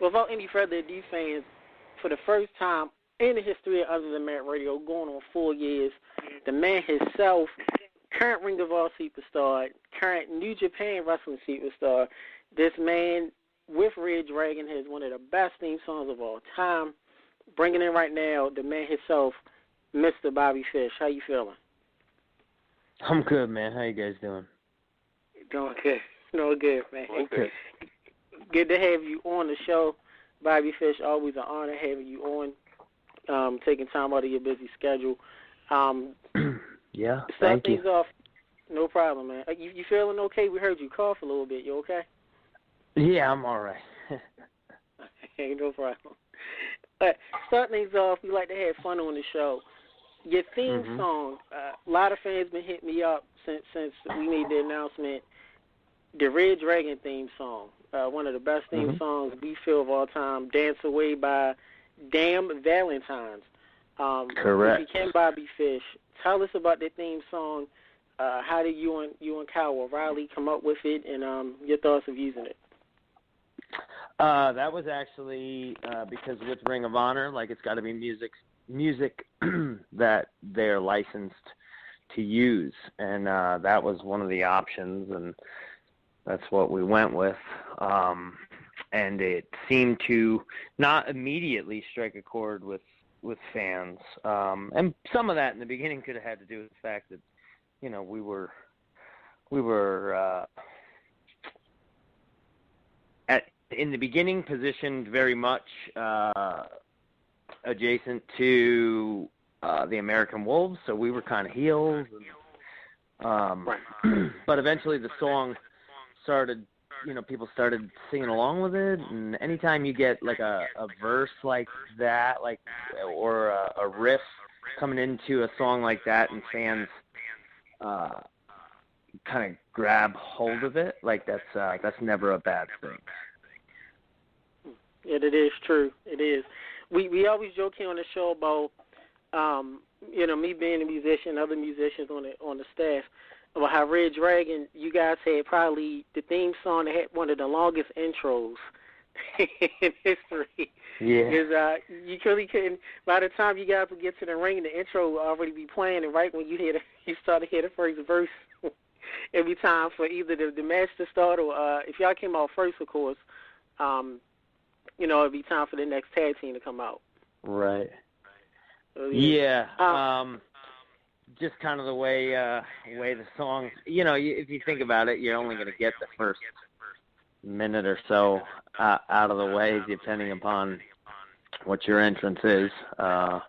without any further ado, fans, for the first time in the history of Other Than Mat Radio, going on 4 years, the man himself, current Ring of Honor superstar, current New Japan Wrestling superstar, this man with Red Dragon has one of the best theme songs of all time. Bringing in right now the man himself, Mr. Bobby Fish. How you feeling? I'm good, man. How you guys doing? Doing good. Doing good, man. Okay. Good to have you on the show, Bobby Fish. Always an honor having you on, taking time out of your busy schedule. Yeah, start thank you. things off. No problem, man. You feeling okay? We heard you cough a little bit. You okay? Yeah, I'm all right. Hey, no problem. But start things off, we like to have fun on the show. Your theme song, a lot of fans been hitting me up since we made the announcement. The Red Dragon theme song, one of the best theme songs we feel of all time, Dance Away by Damn Valentines. Correct. If you can, Bobby Fish, tell us about the theme song. How did you and Kyle O'Reilly come up with it, and your thoughts of using it? That was actually because with Ring of Honor, like it's got to be music that they're licensed to use, and that was one of the options, and that's what we went with. And it seemed to not immediately strike a chord with fans, and some of that in the beginning could have had to do with the fact that we were in the beginning positioned very much adjacent to the American Wolves, so we were kind of heels. But eventually the song started, people started singing along with it, and anytime you get like a verse like that, or a riff coming into a song like that, and fans kind of grab hold of it, like that's never a bad thing. It is true. It is. We always joke here on the show about me being a musician, other musicians on the staff, about how Red Dragon, you guys had probably the theme song that had one of the longest intros in history. Yeah. Because you really couldn't. By the time you guys would get to the ring, the intro would already be playing, and right when you start to hear the first verse, every time for either the match to start or if y'all came out first, of course. It'd be time for the next tag team to come out. Right. Yeah. Just kind of the way the song, if you think about it, you're only going to get the first minute or so out of the way, depending upon what your entrance is. Some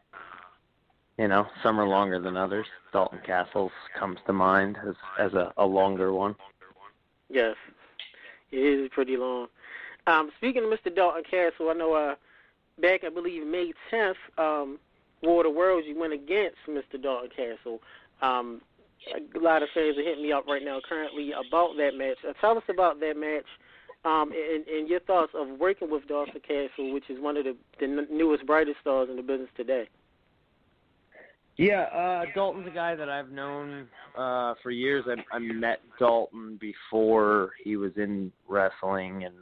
are longer than others. Dalton Castle's comes to mind as a longer one. Yes, it is pretty long. Speaking of Mr. Dalton Castle, I know back, I believe, May 10th, War of the Worlds, you went against Mr. Dalton Castle. A lot of fans are hitting me up right now currently about that match. Tell us about that match and your thoughts of working with Dalton Castle, which is one of the newest, brightest stars in the business today. Yeah, Dalton's a guy that I've known for years. I met Dalton before he was in wrestling, and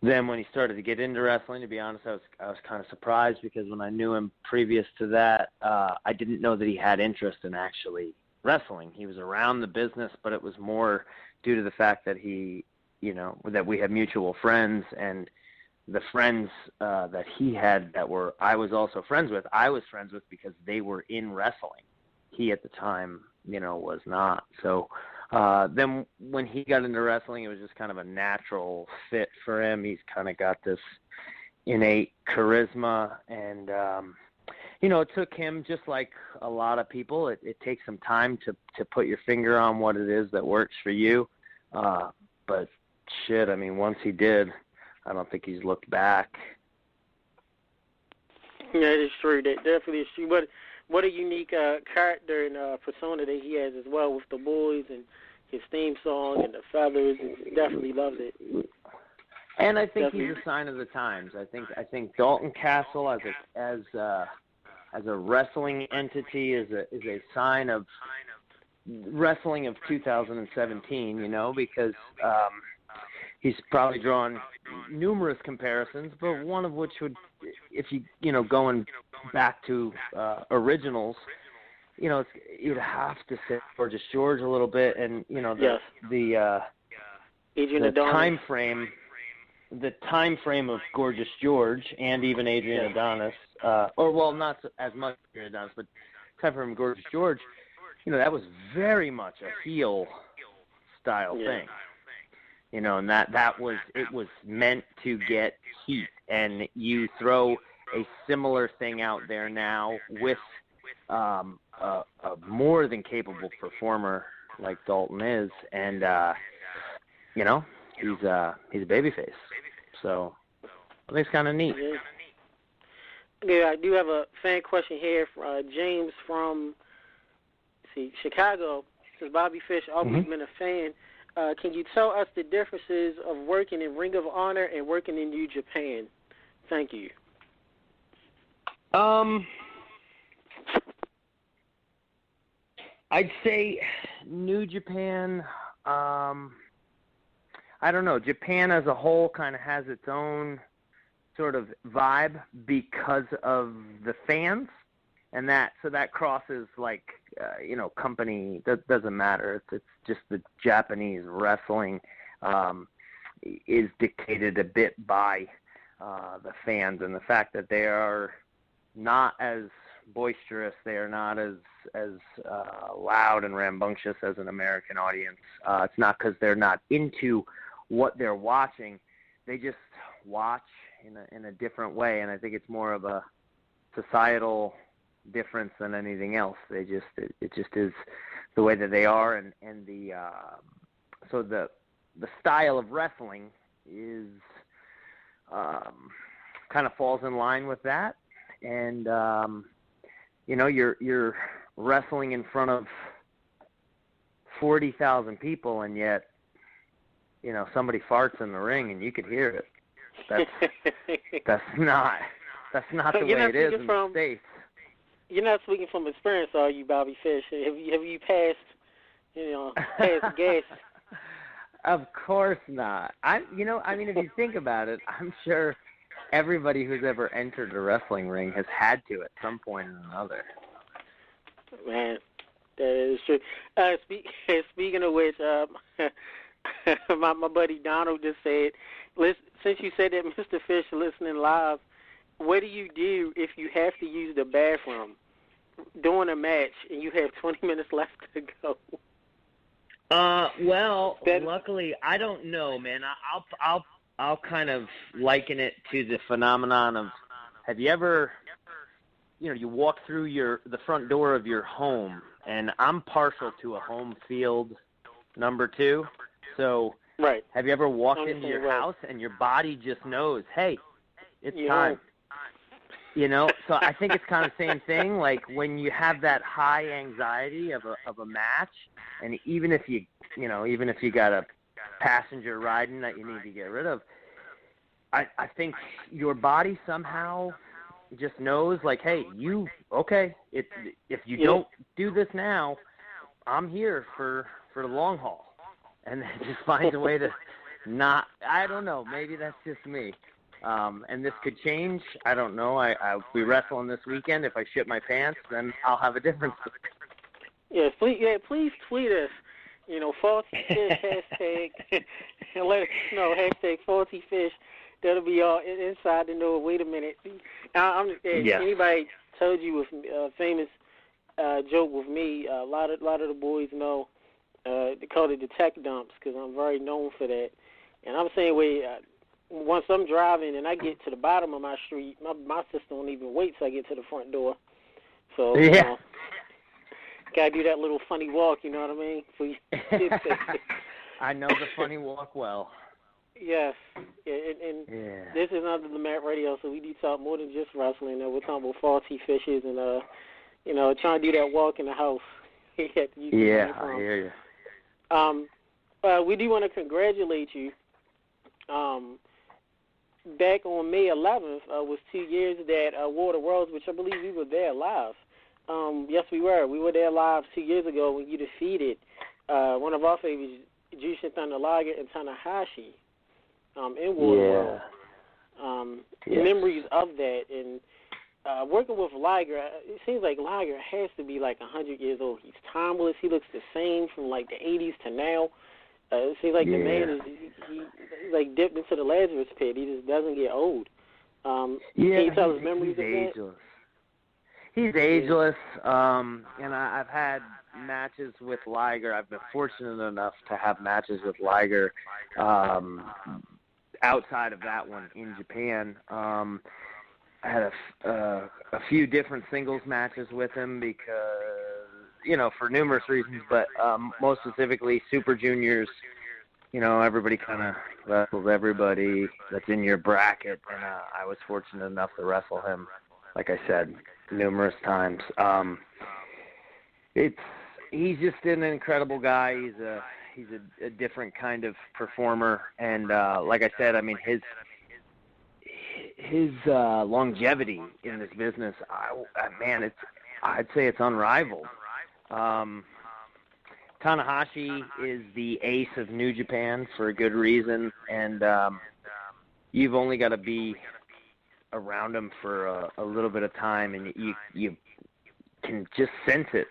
then when he started to get into wrestling, to be honest, I was kind of surprised because when I knew him previous to that, I didn't know that he had interest in actually wrestling. He was around the business, but it was more due to the fact that that we had mutual friends, and the friends that he had I was also friends with, I was friends with because they were in wrestling. He at the time, was not. So then when he got into wrestling, it was just kind of a natural fit for him. He's kind of got this innate charisma, and it took him, just like a lot of people, it takes some time to put your finger on what it is that works for you. But shit, once he did, I don't think he's looked back. Yeah, it is true. That definitely is true. But what a unique character and persona that he has as well with the boys and his theme song and the feathers. Definitely loves it. And I think he's a sign of the times. I think Dalton Castle as a wrestling entity is a sign of wrestling of 2017. Because he's probably drawn numerous comparisons, but one of which would, if going back to originals, you'd have to say Gorgeous George a little bit, and the time frame of Gorgeous George and even Adrian Adonis, not as much Adrian Adonis, but time frame of Gorgeous George, that was very much a heel style thing. And it was meant to get heat, and you throw a similar thing out there now with a more than capable performer like Dalton is, and he's a babyface, so I think it's kind of neat. Yeah, I do have a fan question here from James from Chicago. Says Bobby Fish, always been a fan. Can you tell us the differences of working in Ring of Honor and working in New Japan? Thank you. I'd say New Japan, I don't know. Japan as a whole kind of has its own sort of vibe because of the fans, and that crosses company. That doesn't matter. It's just the Japanese wrestling is dictated a bit by the fans, and the fact that they are not as boisterous, they are not as loud and rambunctious as an American audience. It's not because they're not into what they're watching; they just watch in a different way, and I think it's more of a societal difference than anything else. It just is the way that they are, and so the style of wrestling is kind of falls in line with that, and you're wrestling in front of 40,000 people, and yet somebody farts in the ring and you could hear it. That's not the way it is in the States. You're not speaking from experience, are you, Bobby Fish? Have you passed the gas? Of course not. If you think about it, I'm sure everybody who's ever entered a wrestling ring has had to at some point or another. Man, that is true. Speaking of which, my buddy Donald just said, since you said that, Mr. Fish, listening live, what do you do if you have to use the bathroom during a match and you have 20 minutes left to go? Luckily, I don't know, man. I'll kind of liken it to the phenomenon of, have you ever, you walk through the front door of your home, and I'm partial to a home field number 2. So right. Have you ever walked into your house and your body just knows, hey, it's time? So I think it's kind of the same thing. Like when you have that high anxiety of a match, and even if you got a passenger riding that you need to get rid of, I think your body somehow just knows, like, hey, if you don't do this now, I'm here for the long haul. And it just finds a way to not, I don't know, maybe that's just me. And this could change. I don't know. I'll be wrestling this weekend. If I shit my pants, then I'll have a different story. Yes, please tweet us. Faulty Fish hashtag, and let us know hashtag Faulty Fish. That'll be all inside to know. Wait a minute. Anybody told you a famous joke with me? A lot of the boys know. They call it the tech dumps because I'm very known for that. And I'm saying, once I'm driving and I get to the bottom of my street, my sister don't even wait till I get to the front door. So, gotta do that little funny walk, you know what I mean? So I know the funny walk well. Yes. And this is Under the Mat Radio, so we do talk more than just wrestling. We're talking about faulty fishes and, trying to do that walk in the house. I hear you. We do want to congratulate you. Back on May 11th was 2 years that War of the Worlds, which I believe we were there live. Yes, we were. We were there live 2 years ago when you defeated one of our favorites, Jushin Thunder Liger and Tanahashi. in Waterworld. Memories of that, and working with Liger, it seems like Liger has to be like 100 years old. He's timeless. He looks the same from like the 80s to now. It seems like the man is he like dipped into the Lazarus pit. He just doesn't get old. Can you tell us memories of that? Ageless. He's ageless, and I've had matches with Liger. I've been fortunate enough to have matches with Liger outside of that one in Japan. I had a few different singles matches with him because, for numerous reasons, but most specifically Super Juniors. Everybody kind of wrestles everybody that's in your bracket, and I was fortunate enough to wrestle him, like I said, numerous times. He's just an incredible guy. He's a different kind of performer, and like I said, I mean his longevity in this business, I'd say it's unrivaled. Tanahashi is the ace of New Japan for a good reason, and you've only got to be around him for a little bit of time, and you can just sense it.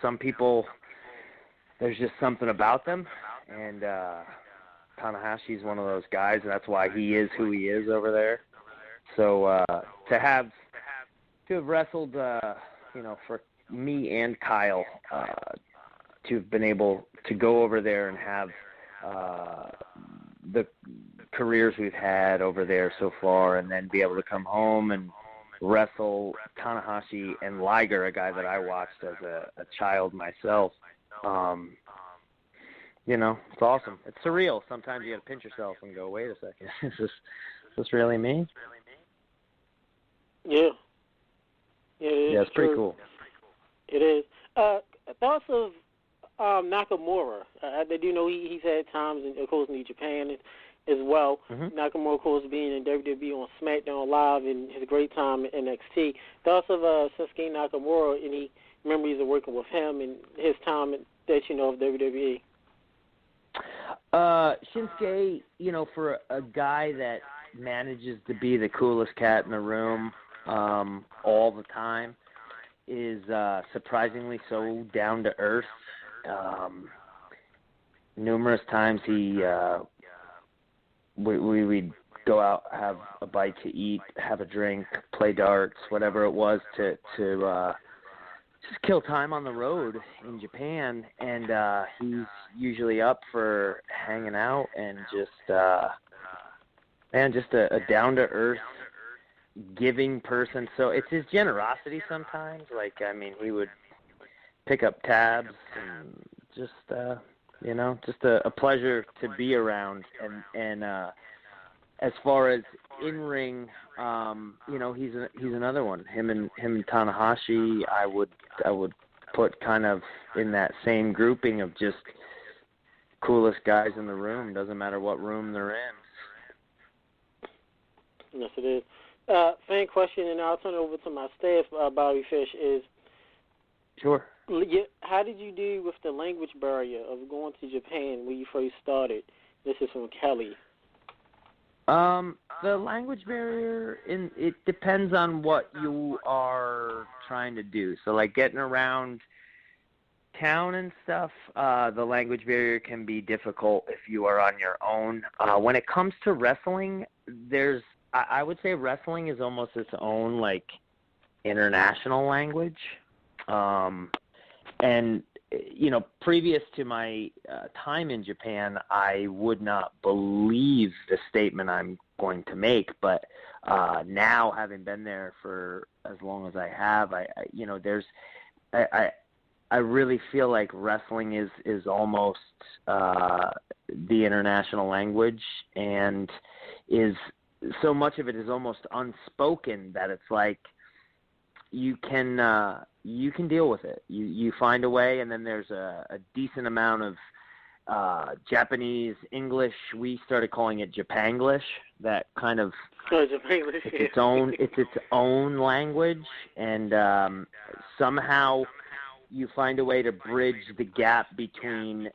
Some people, there's just something about them, and Tanahashi's one of those guys, and that's why he is who he is over there. So to have wrestled, for me and Kyle, to have been able to go over there and have the careers we've had over there so far, and then be able to come home and wrestle Tanahashi and Liger, a guy that I watched as a child myself. It's awesome. It's surreal. Sometimes you got to pinch yourself and go, wait a second, is this really me? Yeah. Yeah, it's pretty cool. It is. Thoughts of Nakamura? I do know he's had times, of course, in New Japan as well. Mm-hmm. Nakamura, of course, being in WWE on SmackDown Live and his great time in NXT. Thoughts of Shinsuke Nakamura, any memories of working with him and his time that you know of WWE? Shinsuke, for a guy that manages to be the coolest cat in the room all the time, is surprisingly so down to earth. Numerous times we'd go out, have a bite to eat, have a drink, play darts, whatever it was to just kill time on the road in Japan, and he's usually up for hanging out and just a down to earth, giving person. So it's his generosity sometimes. He would pick up tabs and just a pleasure to be around. And as far as in ring, he's another one. Him and Tanahashi, I would put kind of in that same grouping of just coolest guys in the room. Doesn't matter what room they're in. Yes, it is. Fan question, and I'll turn it over to my staff, Bobby Fish, is... Sure. How did you do with the language barrier of going to Japan when you first started? This is from Kelly. The language barrier, it depends on what you are trying to do. So, like getting around town and stuff, the language barrier can be difficult if you are on your own. When it comes to wrestling, I would say wrestling is almost its own, international language. And, previous to my time in Japan, I would not believe the statement I'm going to make. But now, having been there for as long as I have, I really feel like wrestling is almost the international language, and is so much of it is almost unspoken that it's like you can deal with it. You find a way, and then there's a decent amount of Japanese English. We started calling it Japanglish. That kind of it's its own language, and somehow you find a way to bridge the gap between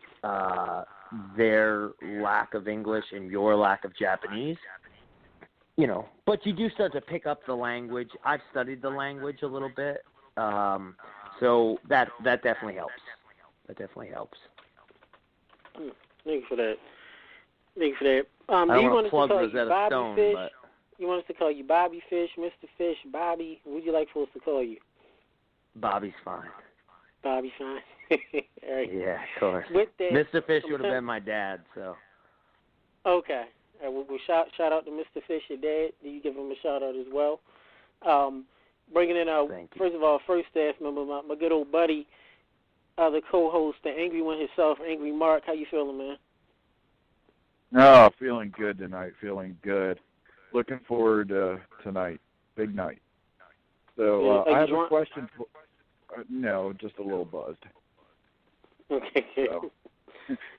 their lack of English and your lack of Japanese. You know, but you do start to pick up the language. I've studied the language a little bit, so that definitely helps. That definitely helps. Thank you for that. Thank you for that. I Do don't you want want to us plug to call Rosetta you Bobby Stone, Fish? but You want us to call you Bobby Fish, Mr. Fish, Bobby? What would you like for us to call you? Bobby's fine. Bobby, fine. All right. Yeah, of course. With that, Mr. Fish would have been my dad, so. Okay. We'll shout out to Mr. Fish, your dad. Do you give him a shout out as well? Bringing in first of all, first staff member, my good old buddy, the co-host, the angry one himself, Angry Mark. How you feeling, man? Oh, feeling good tonight. Feeling good. Looking forward to tonight. Big night. So I have a question. No, just a little buzzed. Okay. So,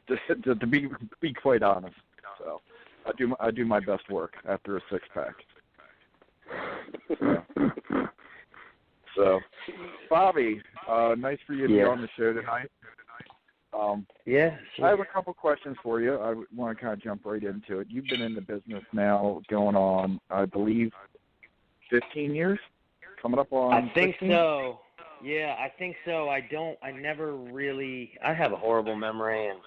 just to be quite honest. So I do my best work after a 6-pack. So Bobby, nice for you to be on the show tonight. Yeah, sure. I have a couple questions for you. I want to kind of jump right into it. You've been in the business now going on, I believe, 15 years? Coming up on I think 16? so. Yeah, I think so. I have a horrible memory, and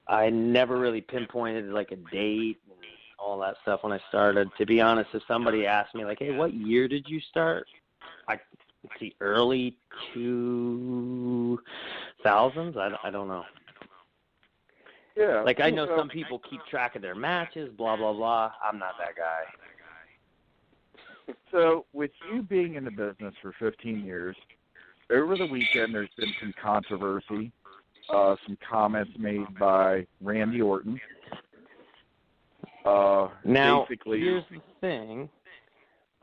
I never really pinpointed like a date and all that stuff when I started. To be honest, if somebody asked me like, hey, what year did you start? It's the early 2000s. I don't know. Yeah. Like I know some people keep track of their matches, blah blah blah. I'm not that guy. So with you being in the business for 15 years, over the weekend there's been some controversy, some comments made by Randy Orton. Now, basically, here's the thing.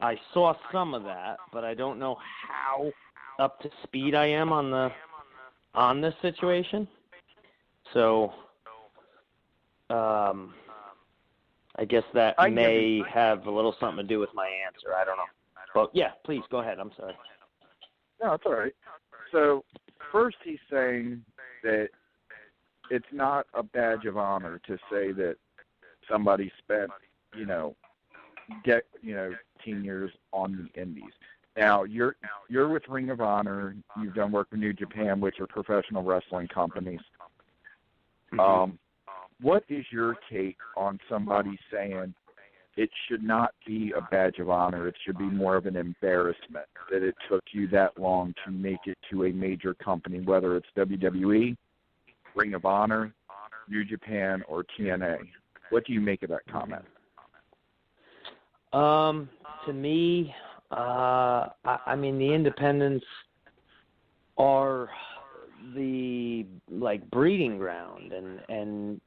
I saw some of that, but I don't know how up to speed I am on this situation. So, I guess that may have a little something to do with my answer. I don't know. But yeah, please go ahead. I'm sorry. No, it's all right. So first he's saying that it's not a badge of honor to say that somebody spent, 10 years on the indies. Now, you're with Ring of Honor. You've done work with New Japan, which are professional wrestling companies. Mm-hmm. What is your take on somebody saying it should not be a badge of honor? It should be more of an embarrassment that it took you that long to make it to a major company, whether it's WWE, Ring of Honor, New Japan, or TNA. What do you make of that comment? To me, I mean, the independents are the breeding ground, and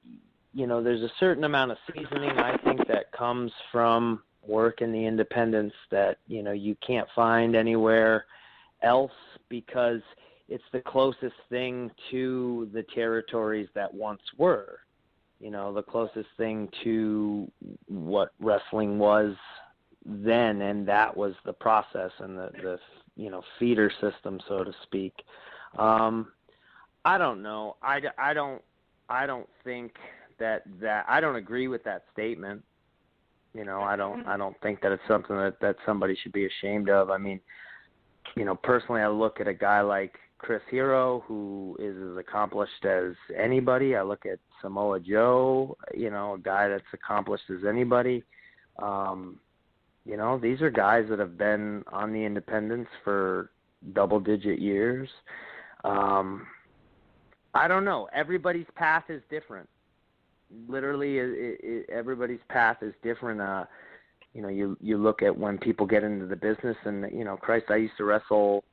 there's a certain amount of seasoning I think that comes from work in the independents that you can't find anywhere else, because it's the closest thing to the territories that once were, the closest thing to what wrestling was then, and that was the process and the feeder system, so to speak. I don't know. I don't think that I don't agree with that statement. I don't think that it's something that somebody should be ashamed of. I mean, personally, I look at a guy like Chris Hero, who is as accomplished as anybody. I look at Samoa Joe, a guy that's accomplished as anybody. These are guys that have been on the independents for double-digit years. I don't know. Everybody's path is different. Literally, everybody's path is different. You look at when people get into the business, and Christ, I used to wrestle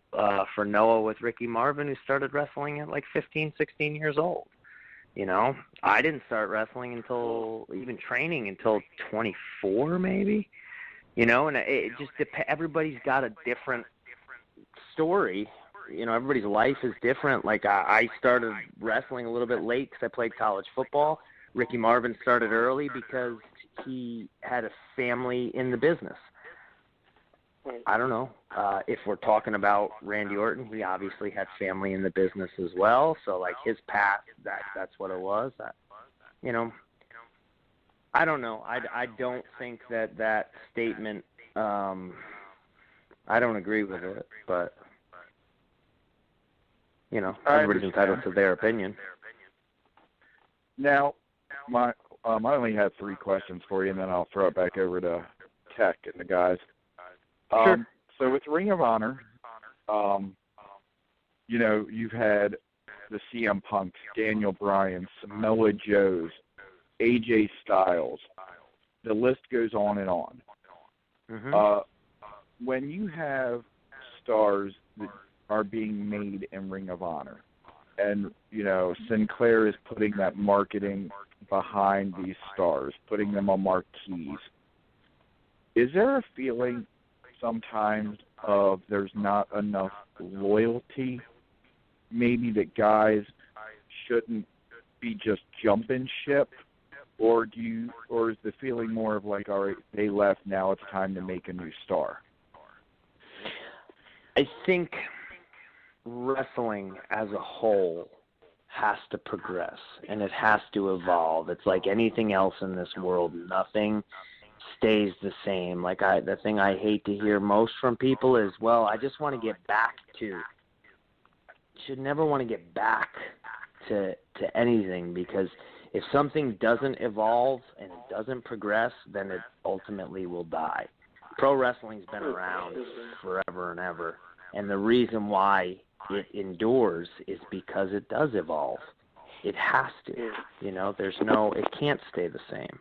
for Noah with Ricky Marvin, who started wrestling at 15, 16 years old. I didn't start wrestling even training until 24, maybe. And it just depends. Everybody's got a different story. Everybody's life is different. I started wrestling a little bit late because I played college football. Ricky Marvin started early because he had a family in the business. I don't know. If we're talking about Randy Orton, he obviously had family in the business as well. So his path, that's what it was. you know, I don't know. I don't think that statement, I don't agree with it, but, you know, everybody's entitled to their opinion. Now, I only have 3 questions for you, and then I'll throw it back over to Tech and the guys. Sure. So with Ring of Honor, you know, you've had the CM Punks, Daniel Bryan, Samoa Joes, AJ Styles. The list goes on and on. Mm-hmm. When you have stars that are being made in Ring of Honor, and, you know, Sinclair is putting that marketing behind these stars, putting them on marquees, is there a feeling sometimes of there's not enough loyalty, maybe that guys shouldn't be just jumping ship, or is the feeling more of like, all right, they left, now it's time to make a new star? I think wrestling as a whole has to progress, and it has to evolve. It's like anything else in this world. Nothing stays the same. Like the thing I hate to hear most from people is, well, I just want to get back to. You should never want to get back to anything, because if something doesn't evolve and it doesn't progress, then it ultimately will die. Pro wrestling's been around forever and ever, and the reason why it endures is because it does evolve. It has to. You know, it can't stay the same.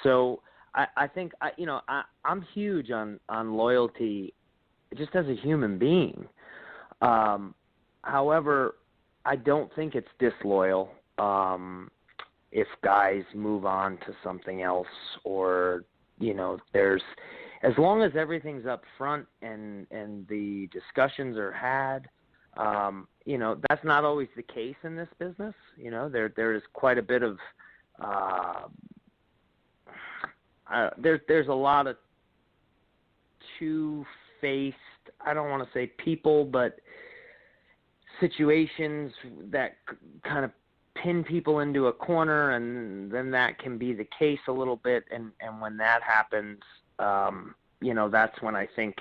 So I think I'm huge on loyalty just as a human being. However, I don't think it's disloyal if guys move on to something else, or, you know, as long as everything's up front and the discussions are had, you know, that's not always the case in this business. You know, there is quite a bit of there's a lot of two-faced, I don't want to say people, but situations that kind of pin people into a corner, and then that can be the case a little bit. And when that happens, you know, that's when I think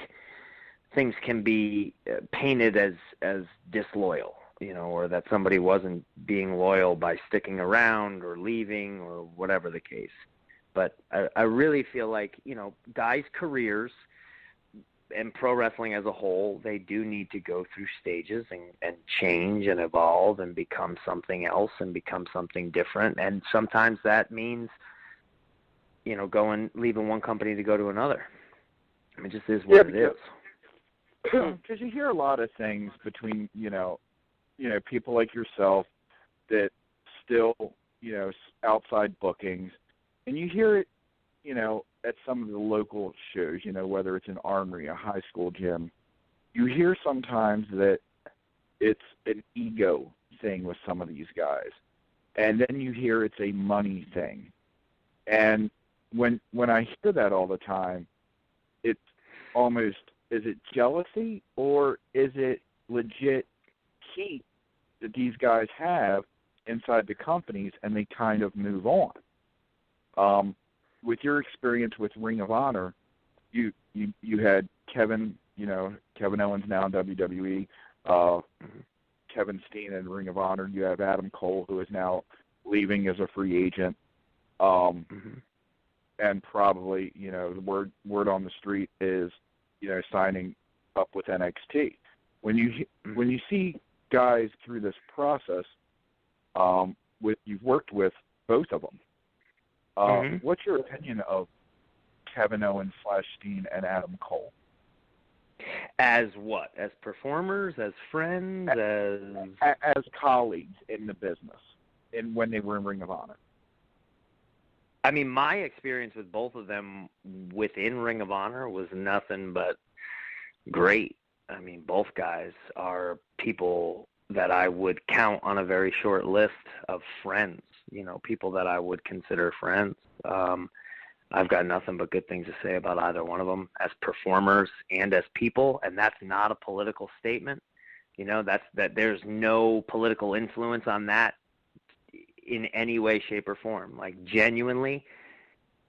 things can be painted as disloyal, you know, or that somebody wasn't being loyal by sticking around or leaving or whatever the case. But I really feel like, you know, guys' careers and pro wrestling as a whole, they do need to go through stages and change and evolve and become something else and become something different. And sometimes that means, you know, leaving one company to go to another. I mean, it just is what it is. Because you hear a lot of things between, you know, people like yourself that still, you know, outside bookings, and you hear it, you know, at some of the local shows, you know, whether it's an armory, a high school gym, you hear sometimes that it's an ego thing with some of these guys. And then you hear it's a money thing. And when I hear that all the time, it's almost, is it jealousy, or is it legit heat that these guys have inside the companies and they kind of move on? With your experience with Ring of Honor, you had Kevin, you know, Kevin Owens now in WWE, Kevin Steen in Ring of Honor. You have Adam Cole, who is now leaving as a free agent, and probably, you know, the word on the street is, you know, signing up with NXT. When you see guys through this process, you've worked with both of them. What's your opinion of Kevin Owens / Steen and Adam Cole? As what? As performers? As friends? As colleagues in the business, and when they were in Ring of Honor? I mean, my experience with both of them within Ring of Honor was nothing but great. I mean, both guys are people that I would count on a very short list of friends, you know, people that I would consider friends. I've got nothing but good things to say about either one of them as performers and as people, and that's not a political statement. You know, that there's no political influence on that in any way, shape, or form. Like, genuinely,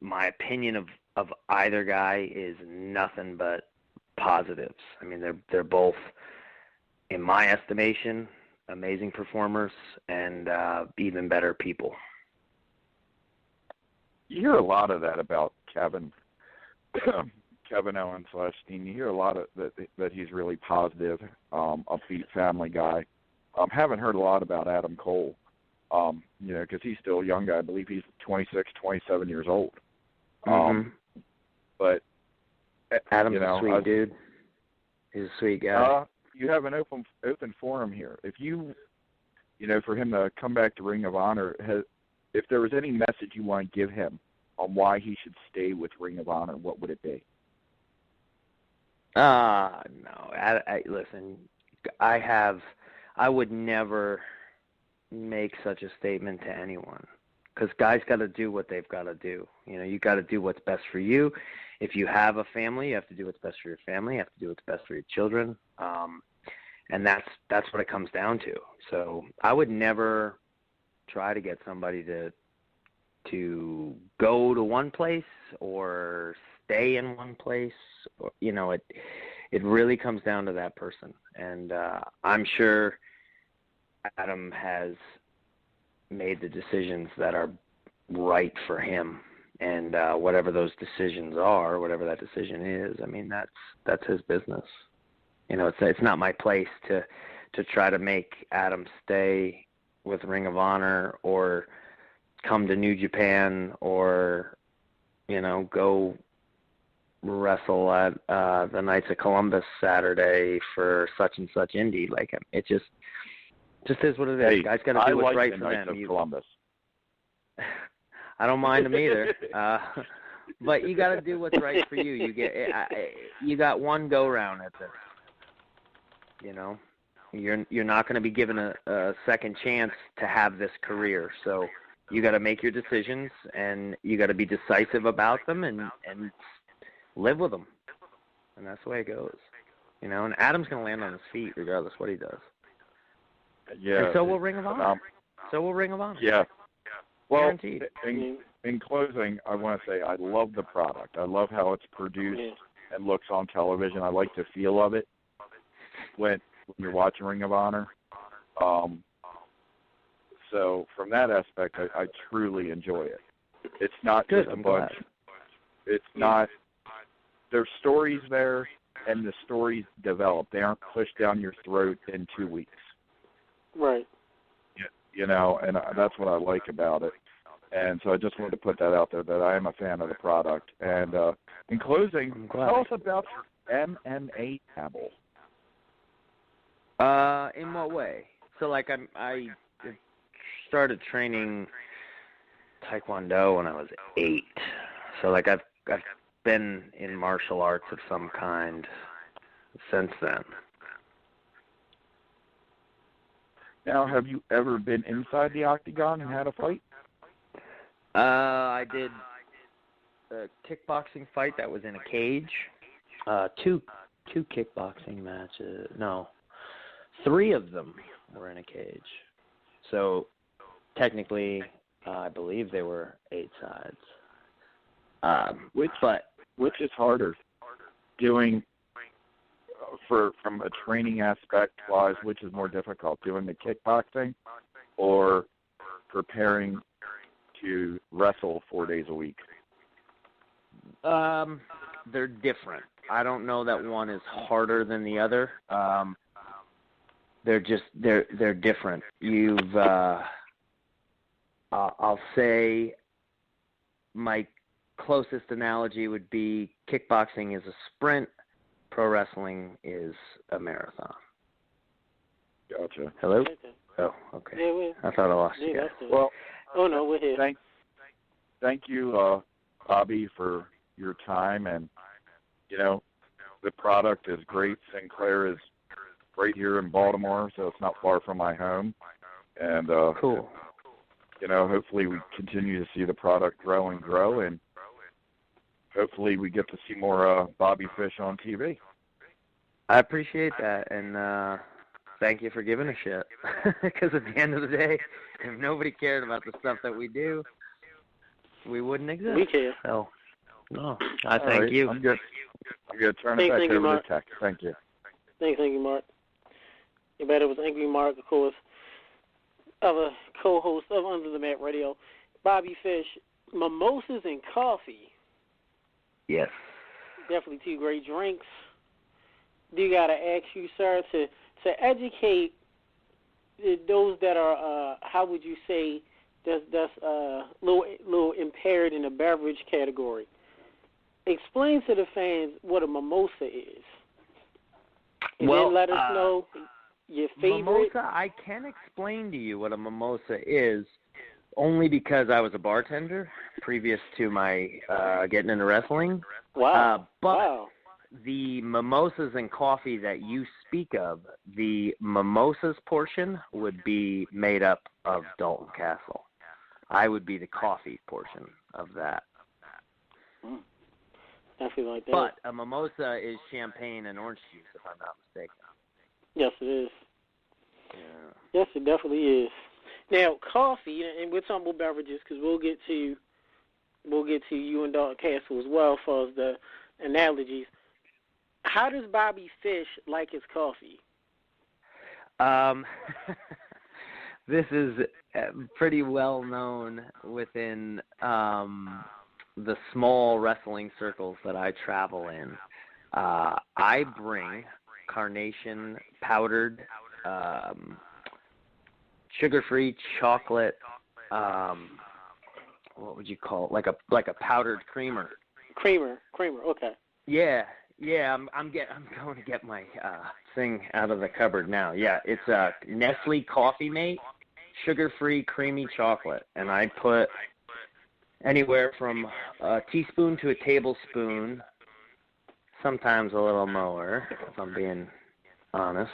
my opinion of either guy is nothing but positives. I mean, they're both, in my estimation, amazing performers and even better people. You hear a lot of that about Kevin Owens last team. You hear a lot of that he's really positive, upbeat family guy. Haven't heard a lot about Adam Cole, because he's still a young guy. I believe he's 26, 27 years old. But Adam's a sweet dude. He's a sweet guy. You have an open forum here. If for him to come back to Ring of Honor, if there was any message you want to give him on why he should stay with Ring of Honor, what would it be? No. Listen, I would never make such a statement to anyone, because guys got to do what they've got to do. You got to do what's best for you. If you have a family, you have to do what's best for your family. You have to do what's best for your children. And that's what it comes down to. So I would never try to get somebody to go to one place or stay in one place. Or, it really comes down to that person. And I'm sure Adam has made the decisions that are right for him. And whatever those decisions are, whatever that decision is, I mean, that's his business. It's not my place to try to make Adam stay with Ring of Honor or come to New Japan or, go wrestle at the Knights of Columbus Saturday for such and such indie. Like, it just is what it is. Hey, guys got to do what's right the for Knights them. of Columbus. I don't mind them either. But you got to do what's right for you. You got one go round at this. You're not going to be given a second chance to have this career. So you got to make your decisions, and you got to be decisive about them and live with them. And that's the way it goes. And Adam's going to land on his feet regardless what he does. Yeah. And so will Ring of Honor. Yeah. Well, guaranteed. In closing, I want to say I love the product. I love how it's produced and looks on television. I like the feel of it when you're watching Ring of Honor. So from that aspect, I truly enjoy it. It's not Good, just a I'm bunch. glad. It's not. There's stories there, and the stories develop. They aren't pushed down your throat in 2 weeks. Right. And that's what I like about it. And so I just wanted to put that out there, that I am a fan of the product. And in closing, tell us about your MMA dabble. In what way? So, like, I started training Taekwondo when I was 8. So, like, I've been in martial arts of some kind since then. Now, have you ever been inside the octagon and had a fight? I did a kickboxing fight that was in a cage. Two kickboxing matches. No, 3 of them were in a cage. So technically, I believe they were 8 sides. Which is harder, doing from a training aspect wise? Which is more difficult, doing the kickboxing or preparing to wrestle 4 days a week? They're different. I don't know that one is harder than the other. They're different. I'll say my closest analogy would be kickboxing is a sprint, pro wrestling is a marathon. Gotcha. Hello? Oh, okay. Yeah, I thought I lost you guys. Well, oh no, we're here. Thank you, Bobby, for your time. And the product is great. Sinclair is right here in Baltimore, so it's not far from my home. And cool. Hopefully we continue to see the product grow and grow, and hopefully we get to see more Bobby Fish on TV. I appreciate that, and thank you for giving a shit. Because at the end of the day, if nobody cared about the stuff that we do, we wouldn't exist. We care. So, no, I thank you. I'm good. I'm going to turn it back over to Tech. Thank you. Thank you, Mark. You bet it was Angry Mark, of course, other co-host of Under the Mat Radio. Bobby Fish, mimosas and coffee. Yes. Definitely two great drinks. Do got to ask you, sir, to educate those that are, how would you say, that's little impaired in the beverage category. Explain to the fans what a mimosa is. And then let us know your favorite. Mimosa, I can explain to you what a mimosa is only because I was a bartender previous to my getting into wrestling. Wow. But the mimosas and coffee that you speak of, the mimosas portion would be made up of Dalton Castle. I would be the coffee portion of that. Definitely like that. But a mimosa is champagne and orange juice, if I'm not mistaken. Yes, it is. Yeah. Yes, it definitely is. Now, coffee, and we're talking about beverages because we'll get to you and Dalton Castle as well as far as the analogies. How does Bobby Fish like his coffee? This is pretty well known within the small wrestling circles that I travel in. I bring carnation powdered, sugar-free chocolate. What would you call it? Like a powdered creamer. Creamer. Okay. Yeah. I'm going to get my thing out of the cupboard now. Yeah, it's a Nestle Coffee Mate, sugar-free creamy chocolate, and I put anywhere from a teaspoon to a tablespoon, sometimes a little more, if I'm being honest,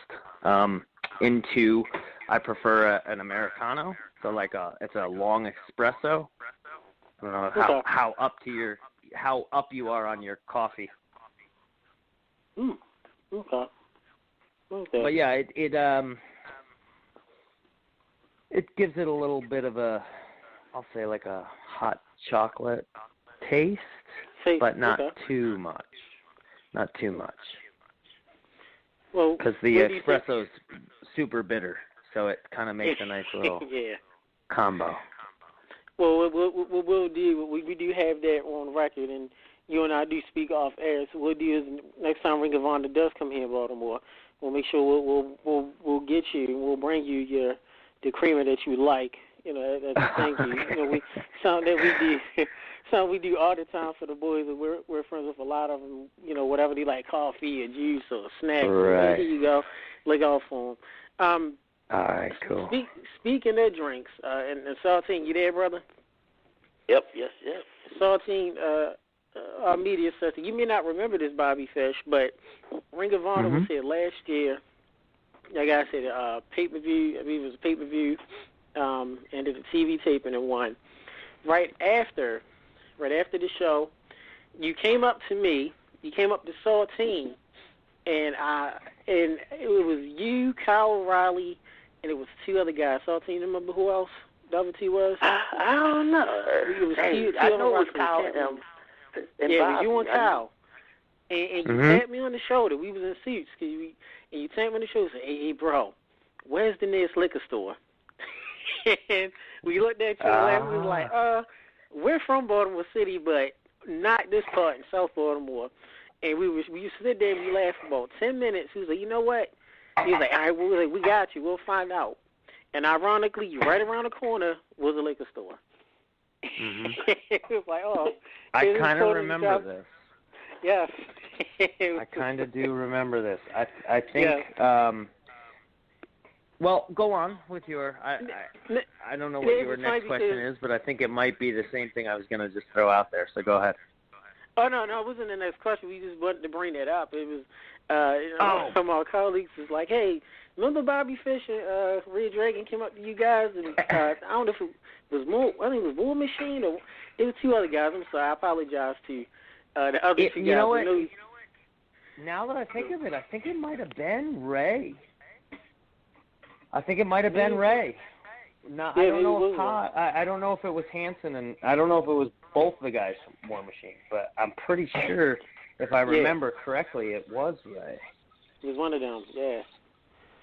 into, I prefer an Americano, so it's a long espresso. I don't know how up you are on your coffee. Okay. But yeah, it gives it a little bit of a, I'll say like a hot chocolate taste, but not too much. Not too much. Well, because the espresso's super bitter, so it kind of makes a nice little combo. Well, we'll do. We do have that on record, and you and I do speak off air. So what we'll do is next time Ring of Honor does come here in Baltimore, we'll make sure we'll get you and we'll bring you the creamer that you like. You know, that's a thank you. You know, something we do all the time for the boys. And we're friends with a lot of them. You know, whatever they like, coffee or juice or snacks. Right. Here you go. Look out for them. All right, cool. Speaking of drinks, and Saltine, you there, brother? Yep, yes. Saltine, our media sector, you may not remember this, Bobby Fish, but Ring of Honor was here last year. Like I said, pay-per-view, I believe it was a pay-per-view, and did a TV taping and won. Right after the show, you came up to me, you came up to Saltine, and it was you, Kyle Riley, and it was two other guys. Saltine, remember who else the other two was? I don't know. I know it was Kyle and yeah, it was you and Kyle. And you tapped me on the shoulder. We was in suits. And you tapped me on the shoulder and said, hey, bro, where's the nearest liquor store? And we looked at you and we was like, we're from Baltimore City, but not this part in South Baltimore. And we used to sit there and we laughed for about 10 minutes. He was like, you know what? He was like, all right, we got you. We'll find out. And ironically, right around the corner was a liquor store. It was like, I kind of remember this. Yes. I kind of do remember this. I think, well, go on with your, I don't know what your next question is, but I think it might be the same thing I was going to just throw out there, so go ahead. Oh, no, it wasn't the next question. We just wanted to bring that up. It was, some of our colleagues was like, hey, remember Bobby Fish and Red Dragon came up to you guys? And I don't know if it was War Machine or it was two other guys. I'm sorry. I apologize to the other two guys. You know what? Now that I think of it, I think it might have been Ray. I think it might have been Ray. No, I don't know if I don't know if it was Hanson, and I don't know if it was both the guys from War Machine, but I'm pretty sure, if I remember correctly, it was Ray. It was one of them. Yeah.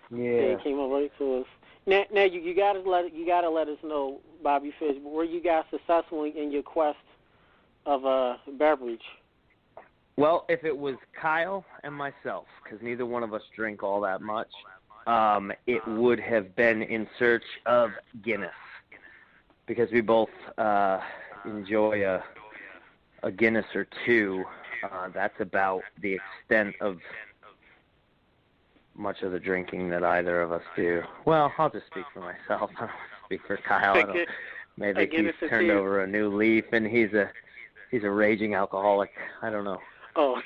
Yeah. It came up right to us. Now you gotta let us know, Bobby Fish. Were you guys successful in your quest of a beverage? Well, if it was Kyle and myself, because neither one of us drink all that much, it would have been in search of Guinness, because we both enjoy a Guinness or two. That's about the extent of much of the drinking that either of us do. Well, I'll just speak for myself. I don't speak for Kyle. Maybe he's turned over a new leaf and he's a raging alcoholic. I don't know. Oh.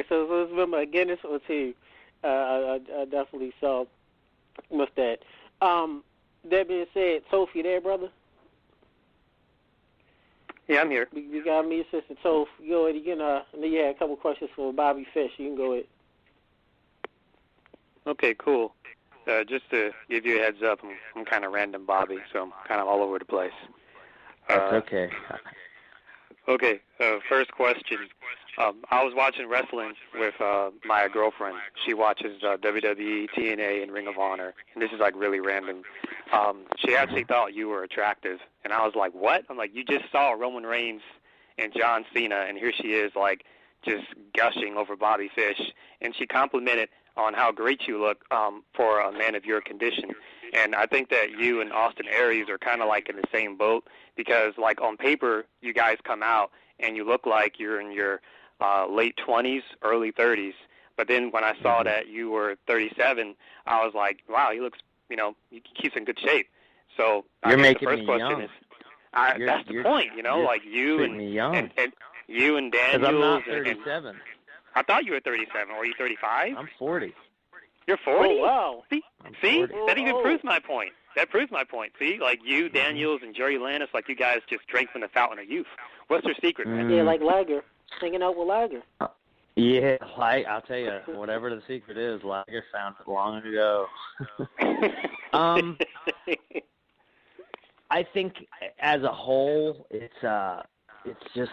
So let's remember a Guinness or two. I definitely saw with that. That being said, Toph, you there, brother? Yeah, I'm here. We got me, Sister Toph. Go ahead. You know you had a couple questions for Bobby Fish. You can go ahead. Okay, cool. Just to give you a heads up, I'm kind of random, Bobby, so I'm kind of all over the place. That's okay. Okay, first question. I was watching wrestling with my girlfriend. She watches WWE, TNA, and Ring of Honor, and this is like really random. She actually thought you were attractive, and I was like, what? I'm like, you just saw Roman Reigns and John Cena, and here she is like just gushing over Bobby Fish, and she complimented on how great you look for a man of your condition. And I think that you and Austin Aries are kind of like in the same boat, because like on paper you guys come out and you look like you're in your late 20s, early 30s. But then when I saw that you were 37, I was like, wow, he looks, he keeps in good shape. So you're making the first me question young. is, that's the point, like you and you and Daniels. Because I'm not 37. And I thought you were 37. Or are you 35? I'm 40. You're 40? Oh, wow. See? That even proves my point. That proves my point. See? Like you, Daniels, and Jerry Lannis, like you guys just drank from the fountain of youth. What's your secret, man? Yeah, like Lager. Hanging out with Lager. Yeah, I'll tell you, whatever the secret is, Lager found it long ago. I think as a whole, it's just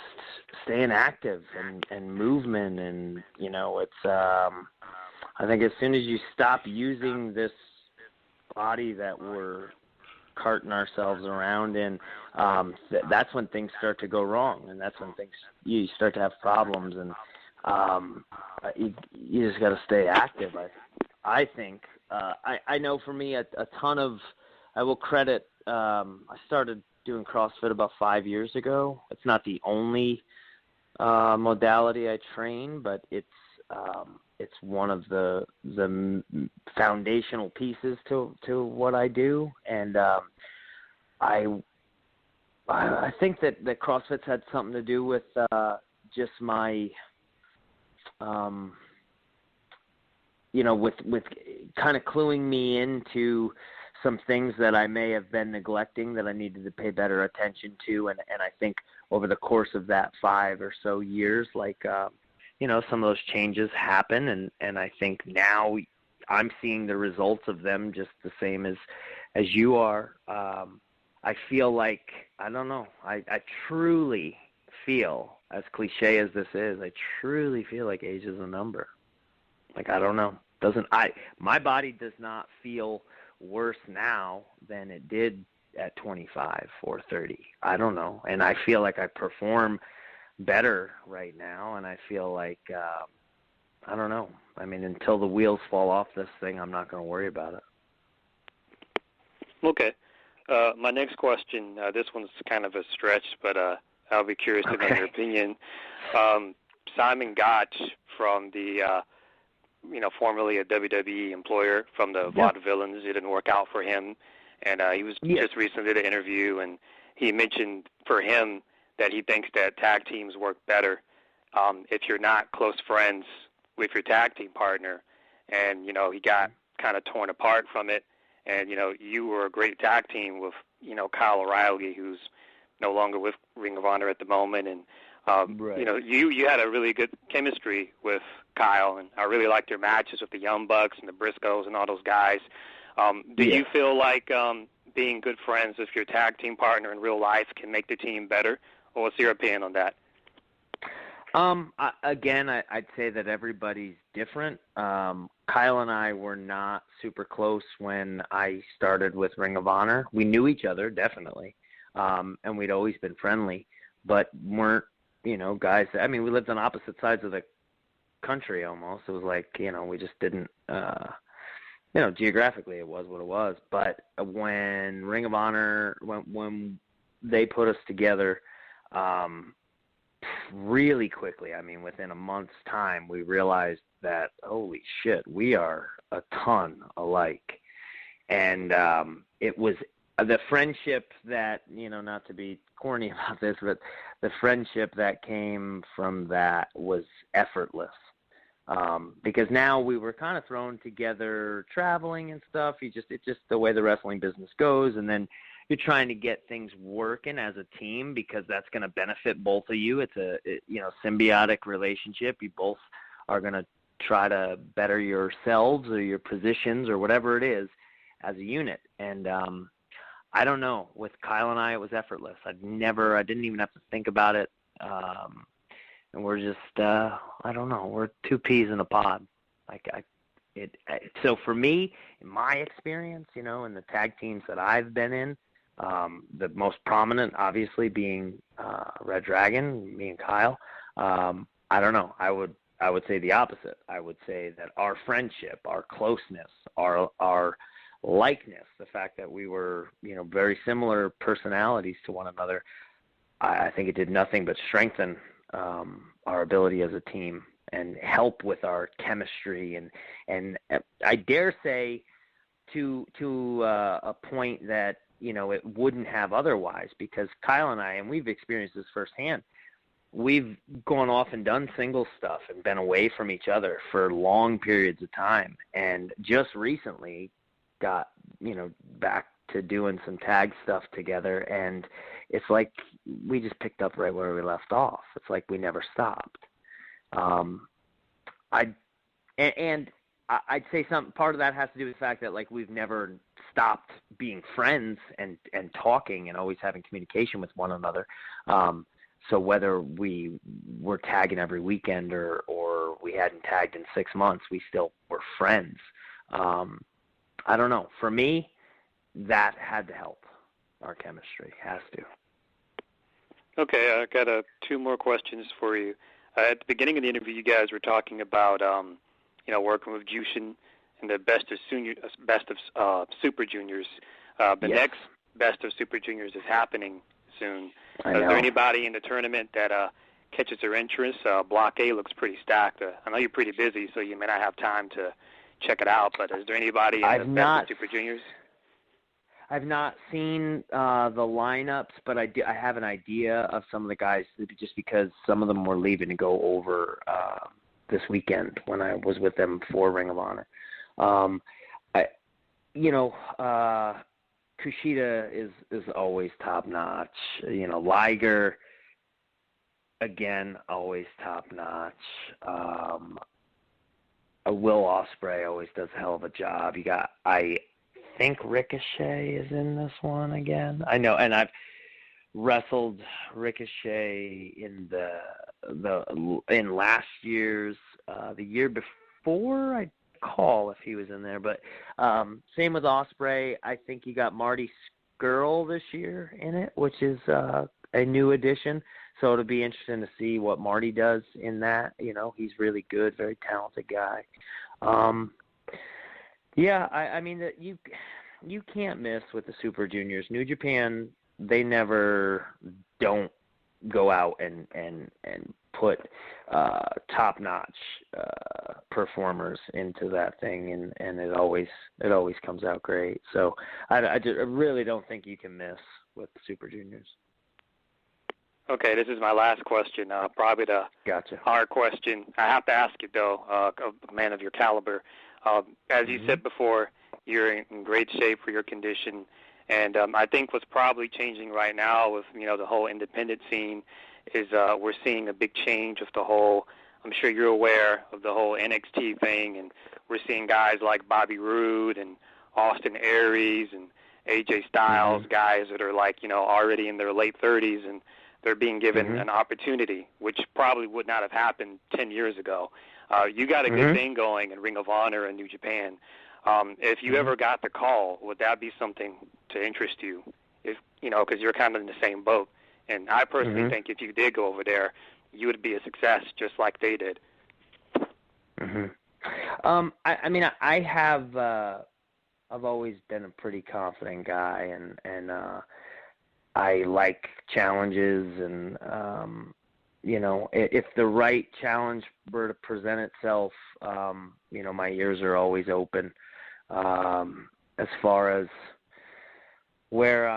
staying active and movement, and I think as soon as you stop using this body that we're carting ourselves around in, that's when things start to go wrong, and that's when you start to have problems, and you just got to stay active. I think I know for me a ton of, I will credit, I started doing CrossFit about 5 years ago. It's not the only modality I train, but it's one of the foundational pieces to what I do, and I think that CrossFit's had something to do with just my with kind of cluing me into some things that I may have been neglecting that I needed to pay better attention to, and I think over the course of that 5 or so years, some of those changes happen, and I think now I'm seeing the results of them just the same as you are. I feel like, I don't know, I truly feel, as cliche as this is, I truly feel like age is a number. Like, I don't know. My body does not feel worse now than it did at 25 or 30. I don't know. And I feel like I perform better right now, and I feel like, I don't know. I mean, until the wheels fall off this thing, I'm not going to worry about it. Okay. My next question, this one's kind of a stretch, but I'll be curious to know your opinion. Simon Gotch from the, formerly a WWE employer from the Vaudevillains, it didn't work out for him, and he was just recently did an interview, and he mentioned for him that he thinks that tag teams work better if you're not close friends with your tag team partner, and he got kind of torn apart from it. And, you were a great tag team with, Kyle O'Reilly, who's no longer with Ring of Honor at the moment. And Right. You know, you had a really good chemistry with Kyle, and I really liked your matches with the Young Bucks and the Briscoes and all those guys. Do you feel like being good friends with your tag team partner in real life can make the team better, or what's your opinion on that? I'd say that everybody's different. Kyle and I were not super close when I started with Ring of Honor. We knew each other, definitely, and we'd always been friendly, but weren't, guys. I mean, we lived on opposite sides of the country almost. It was like, we just didn't, geographically it was what it was. But when Ring of Honor, when they put us together, really quickly, I mean, within a month's time, we realized that, holy shit, we are a ton alike. And it was the friendship that, not to be corny about this, but the friendship that came from that was effortless. Because now we were kind of thrown together traveling and stuff. It's just the way the wrestling business goes. And then you're trying to get things working as a team because that's going to benefit both of you. It's a symbiotic relationship. You both are going to try to better yourselves or your positions or whatever it is as a unit. And I don't know. With Kyle and I, it was effortless. I didn't even have to think about it. And we're just, I don't know. We're two peas in a pod. So for me, in my experience, in the tag teams that I've been in, the most prominent, obviously, being Red Dragon, me and Kyle. I don't know. I would say the opposite. I would say that our friendship, our closeness, our likeness, the fact that we were, very similar personalities to one another, I think it did nothing but strengthen our ability as a team and help with our chemistry and I dare say to a point that it wouldn't have otherwise, because Kyle and I, and we've experienced this firsthand, we've gone off and done single stuff and been away from each other for long periods of time, and just recently got back to doing some tag stuff together, and it's like we just picked up right where we left off. It's like we never stopped. I'd say part of that has to do with the fact that we've never stopped being friends and talking and always having communication with one another. So whether we were tagging every weekend or we hadn't tagged in 6 months, we still were friends. I don't know. For me, that had to help our chemistry. Has to. Okay, I got 2 more questions for you. At the beginning of the interview, you guys were talking about, working with Jushin and the best of Super Juniors. The next best of Super Juniors is happening soon. Is there anybody in the tournament that catches your interest? Block A looks pretty stacked. I know you're pretty busy, so you may not have time to check it out, but is there anybody in the best of Super Juniors? I've not seen the lineups, but I have an idea of some of the guys just because some of them were leaving to go over this weekend when I was with them for Ring of Honor. Kushida is always top notch. Liger, again, always top notch. Will Ospreay always does a hell of a job. I think Ricochet is in this one again. I know, and I've wrestled Ricochet in in last year's the year before. I call if he was in there, but same with Ospreay. I think you got Marty Scurll this year in it, which is a new addition. So it'll be interesting to see what Marty does in that. He's really good, very talented guy. I mean that you can't miss with the Super Juniors. New Japan, they never don't go out and put top-notch performers into that thing, and it always comes out great. So I really don't think you can miss with the Super Juniors. Okay, this is my last question, probably the hard question. I have to ask you, though, a man of your caliber. As you said before, you're in great shape for your condition, and I think what's probably changing right now with the whole independent scene is we're seeing a big change of the whole. I'm sure you're aware of the whole NXT thing, and we're seeing guys like Bobby Roode and Austin Aries and AJ Styles, guys that are like, already in their late 30s, and they're being given an opportunity, which probably would not have happened 10 years ago. You got a good thing going in Ring of Honor and New Japan. If you ever got the call, would that be something to interest you? If because you're kind of in the same boat. And I personally think if you did go over there, you would be a success just like they did. I have. I've always been a pretty confident guy, and I like challenges, and if the right challenge were to present itself, my ears are always open. As far as where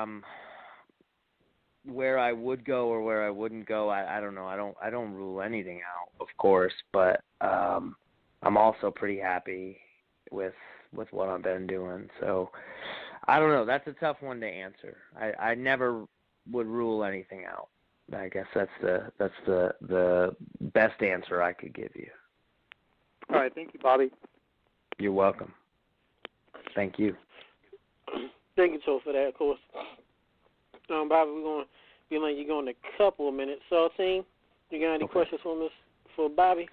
I would go or where I wouldn't go, I don't know. I don't rule anything out, of course, but I'm also pretty happy with what I've been doing. So I don't know. That's a tough one to answer. I never would rule anything out. I guess that's the best answer I could give you. All right, thank you, Bobby. You're welcome. Thank you. Thank you, Joe, for that, of course. Bobby, we're going to be letting you go in a couple of minutes. So, team, you got any questions for Bobby?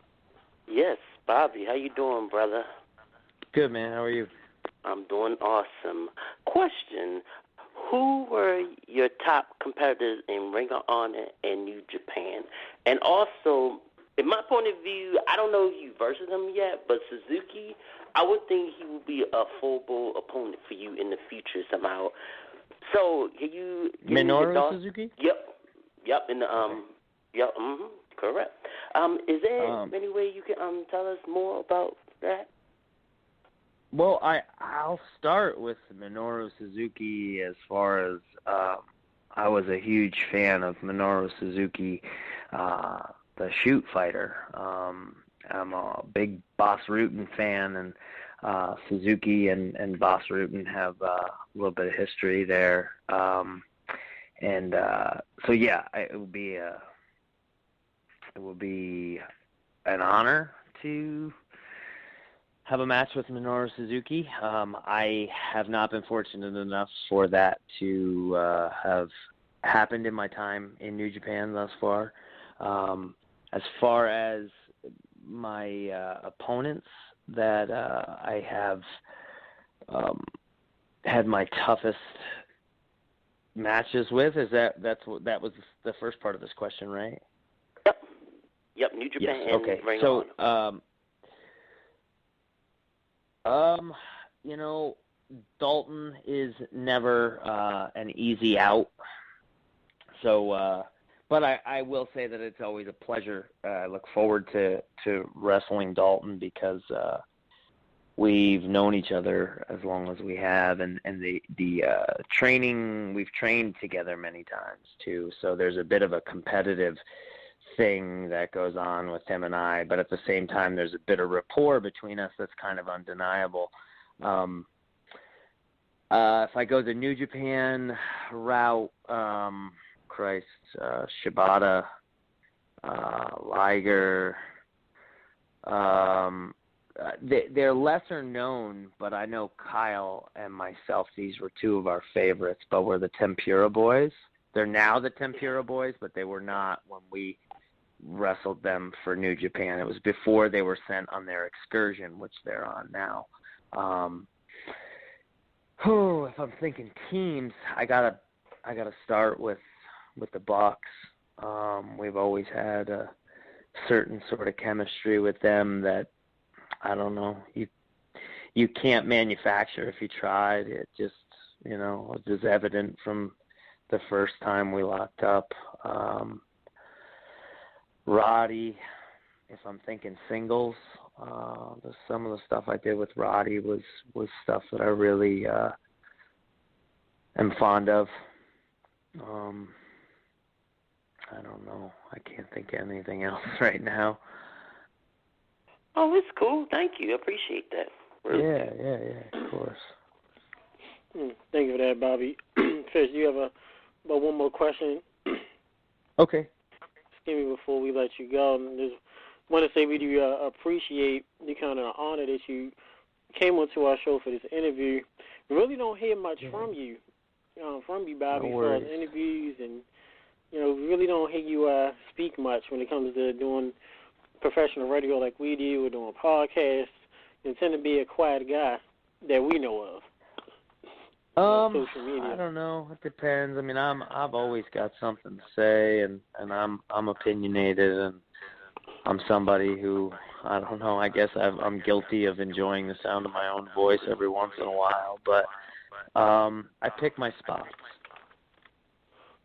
Yes, Bobby. How you doing, brother? Good, man. How are you? I'm doing awesome. Question: who were your top competitors in Ring of Honor and New Japan? And also, in my point of view, I don't know if you versus him yet, but Suzuki, I would think he would be a full-blown opponent for you in the future somehow. So, can you give Minoru Suzuki? Yep. In the correct. Is there any way you can tell us more about that? Well, I'll start with Minoru Suzuki as far as I was a huge fan of Minoru Suzuki, the shoot fighter. I'm a big Boss Rutan fan, and Suzuki and Boss Rutan have a little bit of history there. So yeah, it will be an honor to have a match with Minoru Suzuki. I have not been fortunate enough for that to have happened in my time in New Japan thus far. As far as my opponents that I have had my toughest matches with, that was the first part of this question, right? Yep, New Japan. Yes. Okay. So, Dalton is never an easy out. So, but I will say that it's always a pleasure. I look forward to wrestling Dalton because we've known each other as long as we have, and the training, we've trained together many times too. So there's a bit of a competitive thing that goes on with him and I, but at the same time there's a bit of rapport between us that's kind of undeniable. If I go the New Japan route, Shibata, Liger, they're lesser known, but I know Kyle and myself, these were two of our favorites, but were the Tempura Boys. They're now the Tempura Boys, but they were not when we wrestled them for New Japan. It was before they were sent on their excursion, which they're on now. If I'm thinking teams, I gotta start with the Bucks. We've always had a certain sort of chemistry with them that I don't know, you can't manufacture if you tried. It just, it was evident from the first time we locked up. Roddy, if I'm thinking singles, some of the stuff I did with Roddy was stuff that I really am fond of. I don't know. I can't think of anything else right now. Oh, it's cool. Thank you. I appreciate that. Really. Yeah, of course. Thank you for that, Bobby. Fish, you have one more question? Okay. before we let you go, and just want to say we do appreciate the kind of honor that you came onto our show for this interview. We really don't hear much from you, Bobby, as far as interviews, and we really don't hear you speak much when it comes to doing professional radio like we do or doing podcasts. You tend to be a quiet guy that we know of. Social media. I don't know. It depends. I mean, I've always got something to say, and I'm opinionated, and I'm somebody who, I don't know, I guess I'm guilty of enjoying the sound of my own voice every once in a while, but I pick my spots.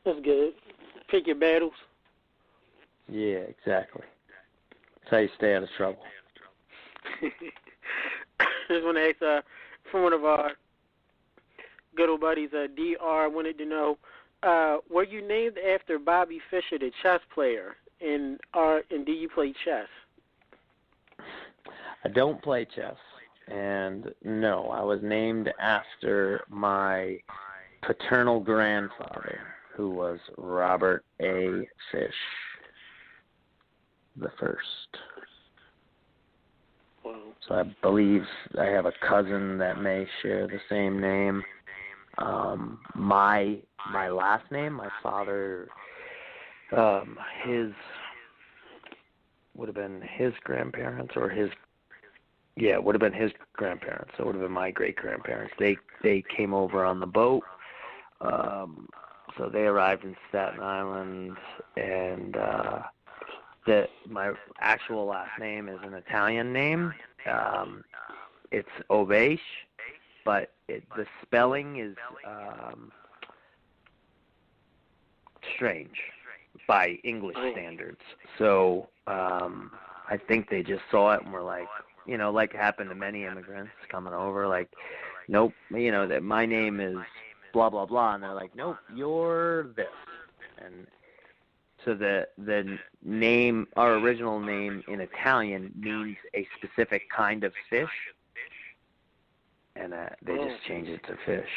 That's good. Pick your battles. Yeah, exactly. That's how you stay out of trouble. Just want to ask from one of our good old buddies, DR, wanted to know, were you named after Bobby Fischer, the chess player, and do you play chess? I don't play chess, and no, I was named after my paternal grandfather, who was Robert A. Fish the first. Wow. So I believe I have a cousin that may share the same name. My last name, my father, his would have been his grandparents, or it would have been his grandparents. So it would have been my great-grandparents. They came over on the boat. So they arrived in Staten Island, and my actual last name is an Italian name. It's Obesh, but the spelling is strange by English standards. So I think they just saw it and were like, like happened to many immigrants coming over, like, nope, that my name is blah, blah, blah. And they're like, nope, you're this. And so the name, our original name in Italian, means a specific kind of fish. And they just changed it to Fish.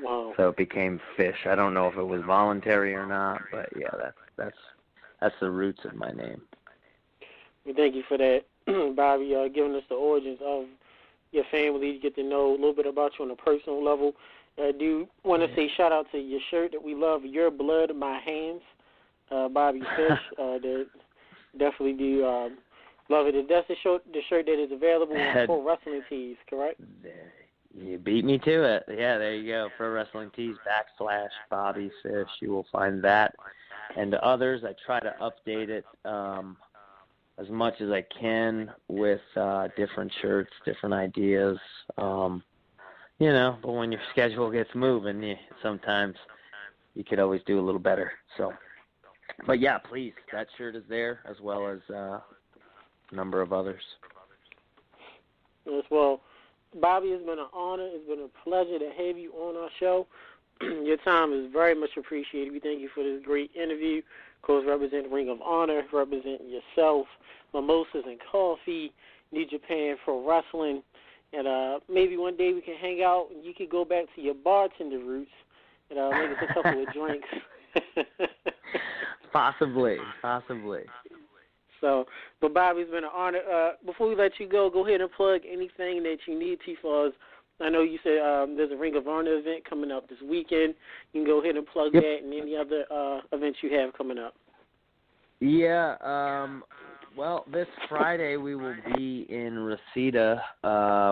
Wow. So it became Fish. I don't know if it was voluntary or not, but yeah, that's the roots of my name. We thank you for that, Bobby, giving us the origins of your family, to get to know a little bit about you on a personal level. I do want to say shout out to your shirt that we love, Your Blood, My Hands, Bobby Fish. That definitely do love it. That's the shirt that is available on Pro Wrestling Tees, correct? You beat me to it. Yeah, there you go. Pro Wrestling Tees / Bobby Fish. You will find that and others. I try to update it as much as I can with different shirts, different ideas. But when your schedule gets moving, sometimes you could always do a little better. So, but yeah, please, that shirt is there, as well as a number of others. Yes, well, Bobby, it's been an honor. It's been a pleasure to have you on our show. Your time is very much appreciated. We thank you for this great interview. Of course, representing Ring of Honor, representing yourself, Mimosas and Coffee, New Japan Pro Wrestling. And maybe one day we can hang out and you can go back to your bartender roots and maybe a couple of drinks. Possibly. So, but Bobby, it's been an honor. Before we let you go ahead and plug anything that you need to for us. I know you said there's a Ring of Honor event coming up this weekend. You can go ahead and plug that and any other events you have coming up. Yeah, well, this Friday we will be in Reseda.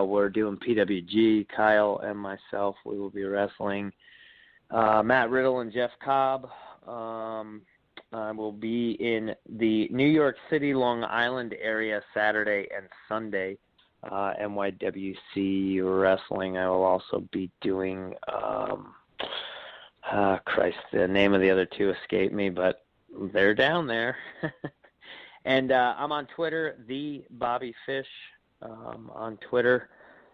We're doing PWG. Kyle and myself, we will be wrestling. Matt Riddle and Jeff Cobb. I will be in the New York City, Long Island area Saturday and Sunday. NYWC Wrestling. I will also be doing, the name of the other two escaped me, but they're down there. And I'm on Twitter, the Bobby Fish, on Twitter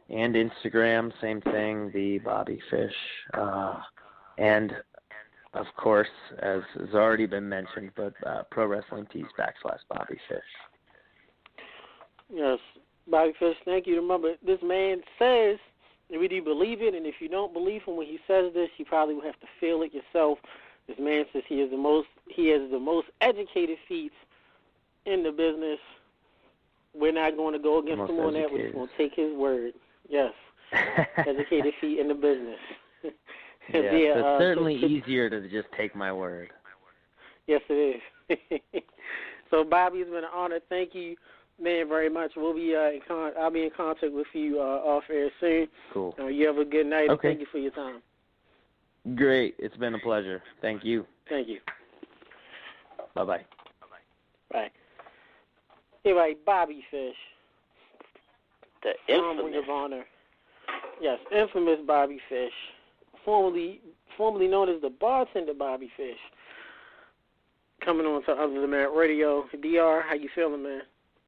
and Instagram, same thing, the Bobby Fish. And, of course, as has already been mentioned, but Pro Wrestling Tees / Bobby Fish. Yes, Bobby Fish, thank you. Remember, this man says, and we do believe it, and if you don't believe him when he says this, you probably will have to feel it yourself. This man says he has the most educated feet in the business. We're not going to go against him on that. We're just going to take his word. Yes. Educated feet in the business. Yes, it's certainly easier to just take my word. Yes, it is. So, Bobby, it's been an honor. Thank you, man, very much. We'll be I'll be in contact with you off air soon. Cool. You have a good night. Okay. And thank you for your time. Great. It's been a pleasure. Thank you. Thank you. Bye-bye. Bye. Anyway, Bobby Fish. The infamous. Ring of Honor. Yes, infamous Bobby Fish. Formerly known as the bartender Bobby Fish. Coming on to Other Than That Radio. DR, how you feeling, man?